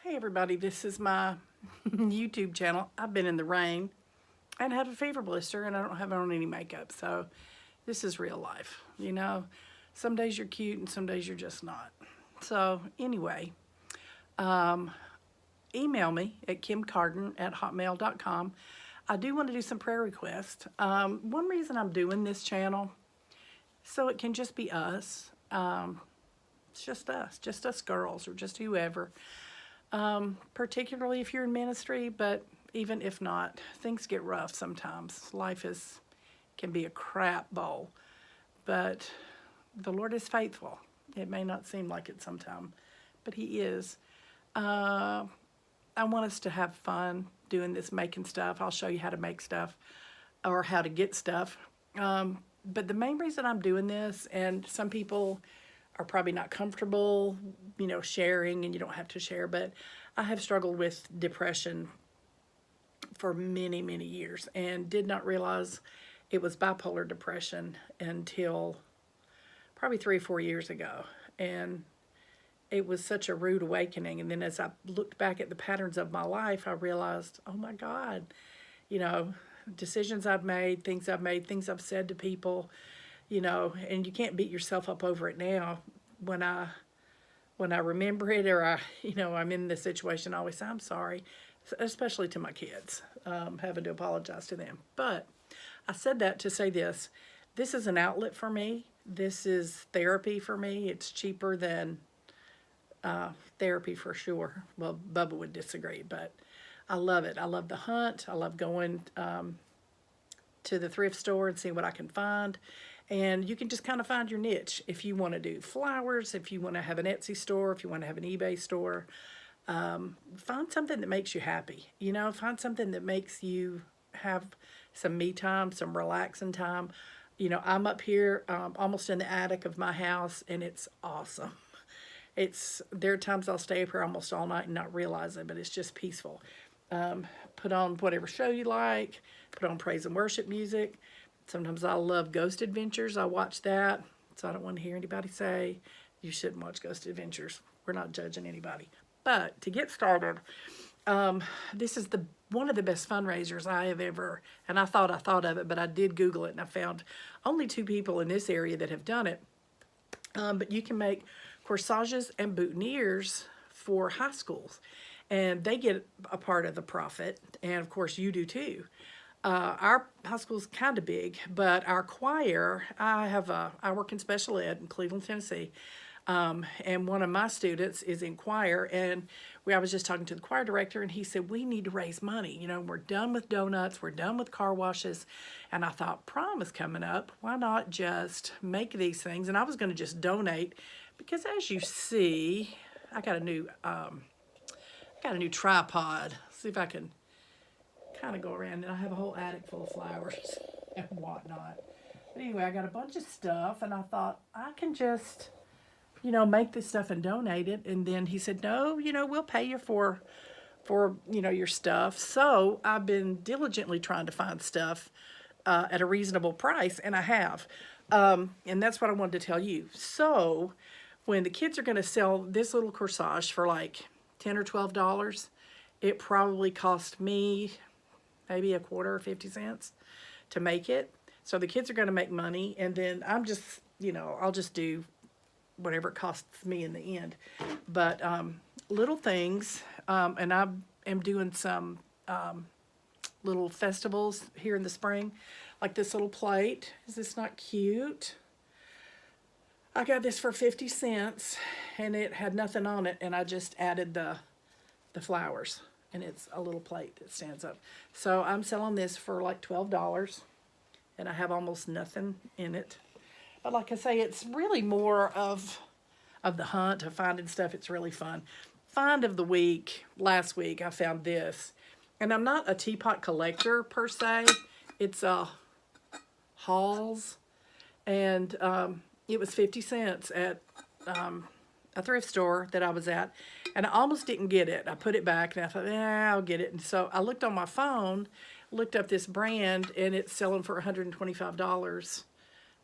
Hey everybody, this is my YouTube channel. I've been in the rain and have a fever blister and I don't have on any makeup. So this is real life, you know. Some days you're cute and some days you're just not. So anyway, um, email me at kimcarden@hotmail.com. I do want to do some prayer requests. One reason I'm doing this channel, so it can just be us. It's just us girls or just whoever. Particularly if you're in ministry, but even if not, things get rough sometimes. Can be a crap bowl, but the Lord is faithful. It may not seem like it sometimes, but He is. I want us to have fun doing this, making stuff. I'll show you how to make stuff or how to get stuff. But the main reason I'm doing this, and some people are probably not comfortable, sharing, and you don't have to share, but I have struggled with depression for many, many years and did not realize it was bipolar depression until probably 3 or 4 years ago. And it was such a rude awakening. And then as I looked back at the patterns of my life, I realized, oh my God, decisions I've made, things I've said to people, and you can't beat yourself up over it now. When I remember it, or I'm in this situation, I always say I'm sorry, especially to my kids, having to apologize to them. But I said that to say this: this is an outlet for me. This is therapy for me. It's cheaper than therapy for sure. Well, Bubba would disagree, but I love it. I love the hunt. I love going to the thrift store and seeing what I can find. And you can just kind of find your niche. If you want to do flowers, if you want to have an Etsy store, if you want to have an eBay store, find something that makes you happy. Find something that makes you have some me time, some relaxing time. I'm up here almost in the attic of my house, and it's awesome. There are times I'll stay up here almost all night and not realize it, but it's just peaceful. Put on whatever show you like, put on praise and worship music. Sometimes I love Ghost Adventures. I watch that, so I don't want to hear anybody say you shouldn't watch Ghost Adventures. We're not judging anybody. But to get started, this is one of the best fundraisers I have ever, and I thought of it, but I did Google it, and I found only 2 people in this area that have done it. But you can make corsages and boutonnieres for high schools, and they get a part of the profit, and of course you do too. Our high school is kind of big, but our choir, I work in special ed in Cleveland, Tennessee, and one of my students is in choir, and I was just talking to the choir director, and he said, we need to raise money. We're done with donuts, we're done with car washes, and I thought, prom is coming up. Why not just make these things? And I was going to just donate, because as you see, I got a new tripod. See if I can kind of go around, and I have a whole attic full of flowers and whatnot. But anyway, I got a bunch of stuff, and I thought I can just, make this stuff and donate it. And then he said, no, we'll pay you for your stuff. So I've been diligently trying to find stuff at a reasonable price, and I have. And that's what I wanted to tell you. So when the kids are going to sell this little corsage for like $10 or $12, it probably cost me maybe a quarter or 50 cents to make it. So the kids are going to make money, and then I'm just, I'll just do whatever it costs me in the end. But little things, and I am doing some little festivals here in the spring, like this little plate. Is this not cute? I got this for 50 cents, and it had nothing on it, and I just added the flowers. And it's a little plate that stands up. So I'm selling this for like $12, and I have almost nothing in it. But like I say, it's really more of the hunt, of finding stuff. It's really fun. Find of the week, last week I found this. And I'm not a teapot collector per se. It's Halls. And it was 50 cents at a thrift store that I was at, and I almost didn't get it. I put it back, and I thought, I'll get it. And so I looked on my phone, looked up this brand, and it's selling for $125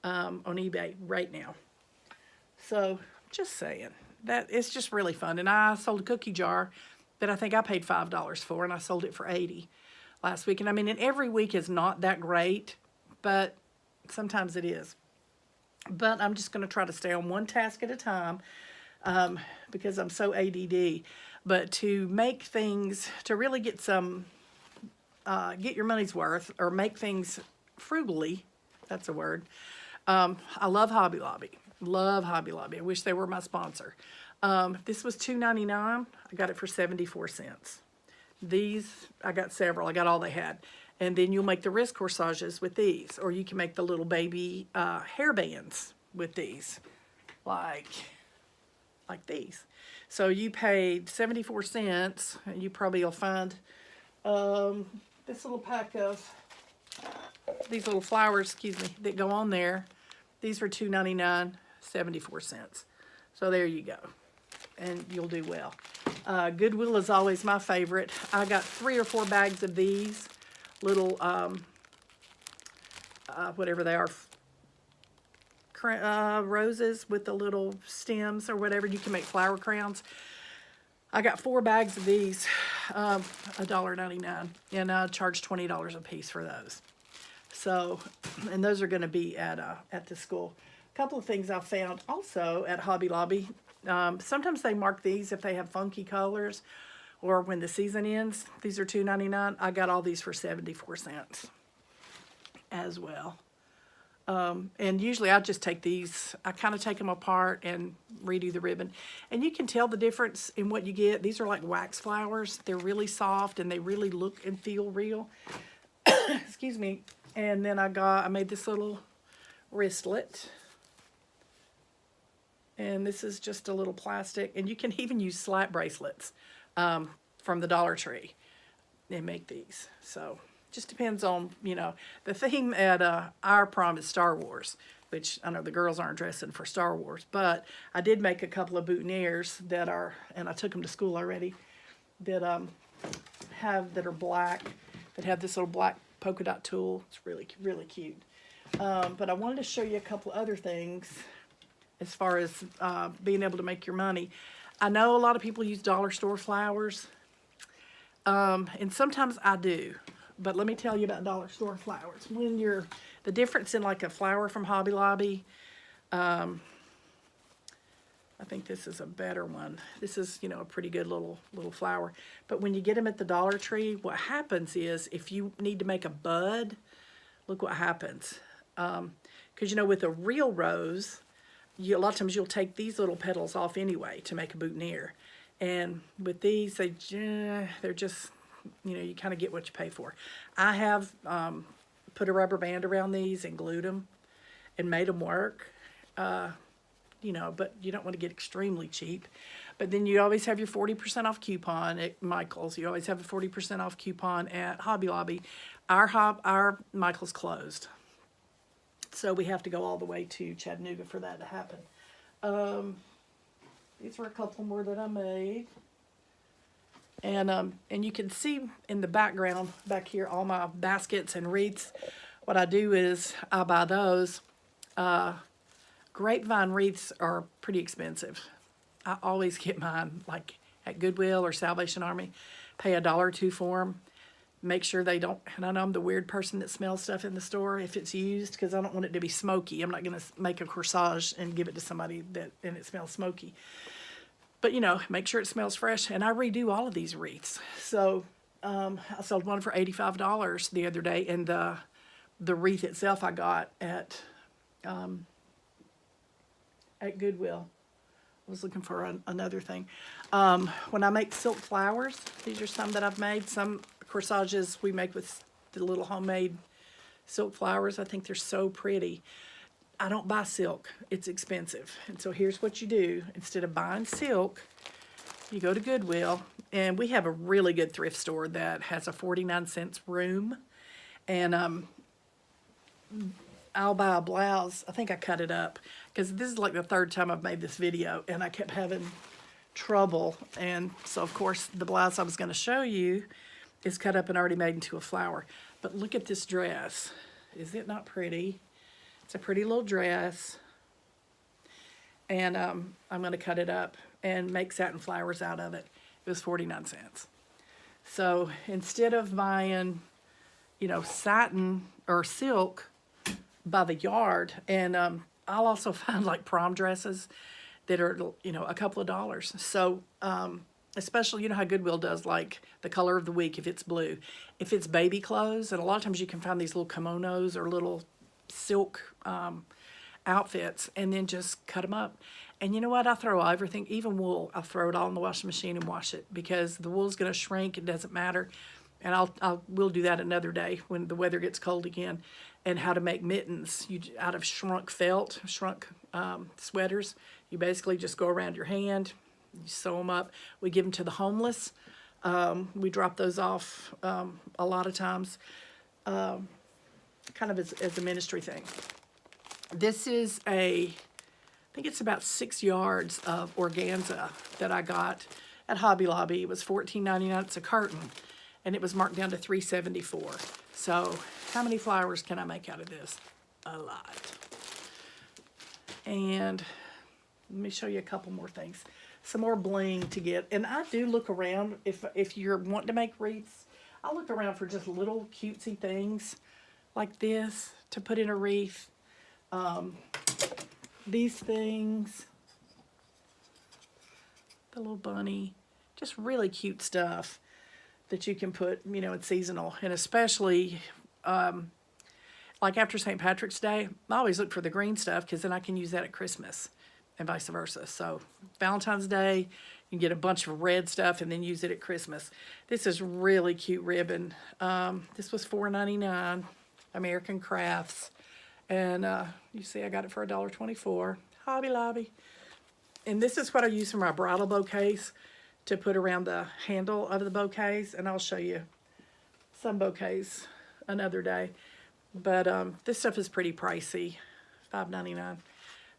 on eBay right now. So just saying that it's just really fun. And I sold a cookie jar that I think I paid $5 for, and I sold it for 80 last week. And I mean, and every week is not that great, but sometimes it is. But I'm just going to try to stay on one task at a time, because I'm so ADD. But to make things, to really get some, get your money's worth, or make things frugally, that's a word. I love Hobby Lobby. Love Hobby Lobby. I wish they were my sponsor. This was $2.99. I got it for 74 cents. These, I got several. I got all they had. And then you'll make the wrist corsages with these, or you can make the little baby hair bands with these, like these. So you paid 74 cents, and you probably will find this little pack of these little flowers, excuse me, that go on there. These were $2.99, 74 cents. So there you go, and you'll do well. Goodwill is always my favorite. I got 3 or 4 bags of these little, whatever they are, roses with the little stems or whatever. You can make flower crowns. I got 4 bags of these, $1.99, and I charged $20 a piece for those. So, and those are going to be at the school. A couple of things I found also at Hobby Lobby. Sometimes they mark these if they have funky colors, or when the season ends. These are $2.99. I got all these for 74 cents as well. And usually I just take these, I kind of take them apart and redo the ribbon. And you can tell the difference in what you get. These are like wax flowers. They're really soft and they really look and feel real. Excuse me. And then I made this little wristlet. And this is just a little plastic. And you can even use slap bracelets from the Dollar Tree and make these. So just depends on, you know, the theme at our prom is Star Wars, which I know the girls aren't dressing for Star Wars, but I did make a couple of boutonnieres that are, and I took them to school already, that that are black, that have this little black polka dot tulle. It's really, really cute. But I wanted to show you a couple other things as far as being able to make your money. I know a lot of people use dollar store flowers, and sometimes I do. But let me tell you about dollar store flowers. When the difference in like a flower from Hobby Lobby, I think this is a better one. This is, you know, a pretty good little flower. But when you get them at the Dollar Tree, what happens is if you need to make a bud, look what happens. Because, you know, with a real rose, a lot of times you'll take these little petals off anyway to make a boutonniere. And with these, they're just, you know, you kind of get what you pay for. I have put a rubber band around these and glued them and made them work. You know, but you don't want to get extremely cheap. But then you always have your 40% off coupon at Michael's. You always have a 40% off coupon at Hobby Lobby. Our Michael's closed, so we have to go all the way to Chattanooga for that to happen. These were a couple more that I made. And you can see in the background back here all my baskets and wreaths. What I do is I buy those. Grapevine wreaths are pretty expensive. I always get mine like at Goodwill or Salvation Army. Pay $1 or $2 for them. Make sure they don't, and I know I'm the weird person that smells stuff in the store if it's used, because I don't want it to be smoky. I'm not going to make a corsage and give it to somebody and it smells smoky. But, you know, make sure it smells fresh. And I redo all of these wreaths. So I sold one for $85 the other day. And the wreath itself I got at Goodwill. I was looking for another thing. When I make silk flowers, these are some that I've made. Some corsages we make with the little homemade silk flowers. I think they're so pretty. I don't buy silk. It's expensive. And so here's what you do. Instead of buying silk, you go to Goodwill. And we have a really good thrift store that has a 49-cent room. And I'll buy a blouse. I think I cut it up, because this is like the 3rd time I've made this video. And I kept having trouble. And so, of course, the blouse I was going to show you is cut up and already made into a flower. But look at this dress. Is it not pretty? It's a pretty little dress, and I'm going to cut it up and make satin flowers out of it. It was 49 cents. So instead of buying, satin or silk by the yard, and I'll also find like prom dresses that are, a couple of dollars. So, especially, how Goodwill does like the color of the week if it's blue. If it's baby clothes, and a lot of times you can find these little kimonos or little silk outfits, and then just cut them up. And you know what? I throw everything, even wool, I'll throw it all in the washing machine and wash it, because the wool's going to shrink. It doesn't matter. And we'll do that another day when the weather gets cold again. And how to make mittens out of shrunk felt, sweaters. You basically just go around your hand, you sew them up. We give them to the homeless. We drop those off a lot of times, kind of as a ministry thing. This is I think it's about 6 yards of organza that I got at Hobby Lobby. It was $14.99. It's a carton, and it was marked down to $3.74. So how many flowers can I make out of this? A lot. And let me show you a couple more things. Some more bling to get. And I do look around, if you're wanting to make wreaths, I look around for just little cutesy things like this to put in a wreath. These things, the little bunny, just really cute stuff that you can put, it's seasonal. And especially, like after St. Patrick's Day, I always look for the green stuff, because then I can use that at Christmas and vice versa. So Valentine's Day, you can get a bunch of red stuff and then use it at Christmas. This is really cute ribbon. This was $4.99, American Crafts. And you see I got it for $1.24, Hobby Lobby. And this is what I use for my bridal bouquets, to put around the handle of the bouquets. And I'll show you some bouquets another day. But this stuff is pretty pricey, $5.99.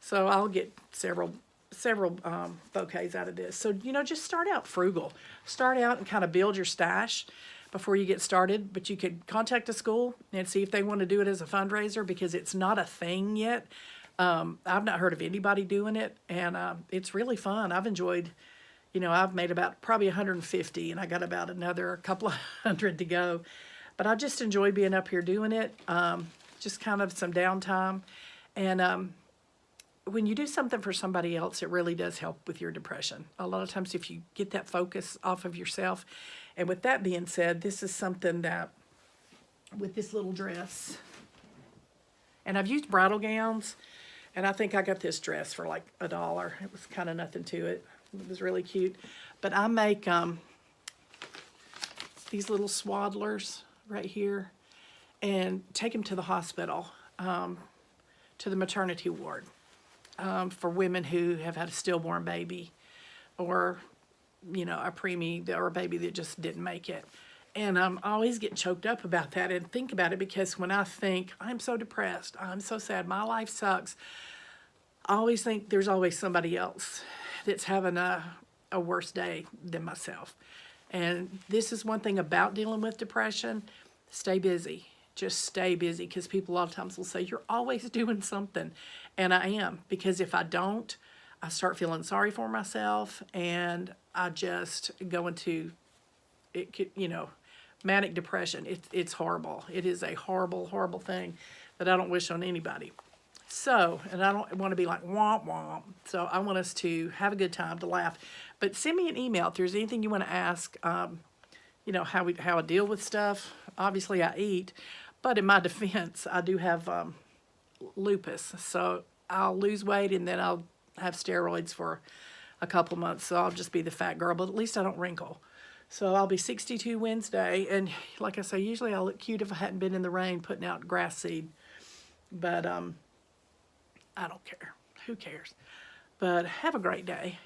So I'll get several bouquets out of this. So, just start out frugal. Start out and kind of build your stash before you get started. But you could contact a school and see if they want to do it as a fundraiser, because it's not a thing yet. I've not heard of anybody doing it, and it's really fun. I've enjoyed, I've made about probably 150, and I got about another couple of hundred to go. But I just enjoy being up here doing it, just kind of some downtime. And when you do something for somebody else, it really does help with your depression. A lot of times if you get that focus off of yourself. And with that being said, this is something that, with this little dress, and I've used bridal gowns, and I think I got this dress for like $1. It was kind of nothing to it. It was really cute. But I make these little swaddlers right here, and take them to the hospital, to the maternity ward, for women who have had a stillborn baby, or a preemie, or a baby that just didn't make it. And I always get choked up about that and think about it, because when I think I'm so depressed, I'm so sad, my life sucks, I always think there's always somebody else that's having a worse day than myself. And this is one thing about dealing with depression: stay busy. Just stay busy, because people a lot of times will say, you're always doing something. And I am, because if I don't, I start feeling sorry for myself, and I just go into, manic depression. It's horrible. It is a horrible, horrible thing that I don't wish on anybody. So, and I don't want to be like womp womp. So I want us to have a good time, to laugh. But send me an email if there's anything you want to ask, how I deal with stuff. Obviously I eat, but in my defense, I do have lupus. So I'll lose weight, and then I'll have steroids for a couple months. So I'll just be the fat girl, but at least I don't wrinkle. So I'll be 62 Wednesday. And like I say, usually I look cute if I hadn't been in the rain putting out grass seed. But I don't care. Who cares? But have a great day.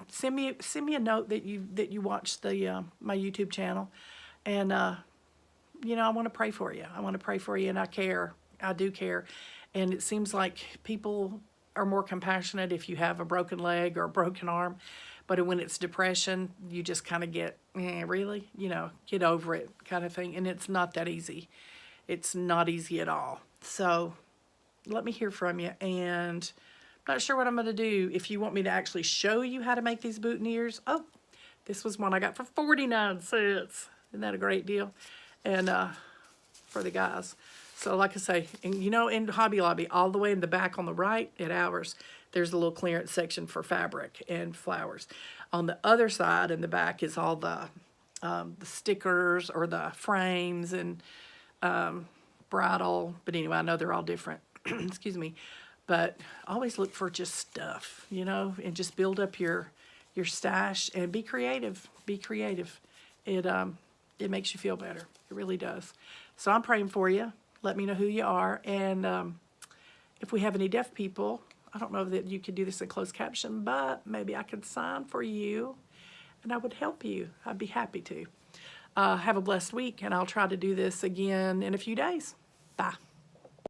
Send me a note that you watched the my YouTube channel, and I want to pray for you. I want to pray for you, and I care. I do care, and it seems like people are more compassionate if you have a broken leg or a broken arm, but when it's depression, you just kind of get, really, get over it kind of thing, and it's not that easy. It's not easy at all. So let me hear from you, and I'm not sure what I'm going to do. If you want me to actually show you how to make these boutonnieres, This was one I got for 49 cents. Isn't that a great deal? And for the guys. So like I say, and you know, in Hobby Lobby, all the way in the back on the right at ours, there's a little clearance section for fabric and flowers. On the other side in the back is all the stickers or the frames and bridal. But anyway, I know they're all different. Excuse me. But always look for just stuff, you know, and just build up your stash and be creative. Be creative. It makes you feel better. It really does. So I'm praying for you. Let me know who you are. And if we have any deaf people, I don't know that you could do this in closed caption, but maybe I could sign for you and I would help you. I'd be happy to. Have a blessed week, and I'll try to do this again in a few days. Bye.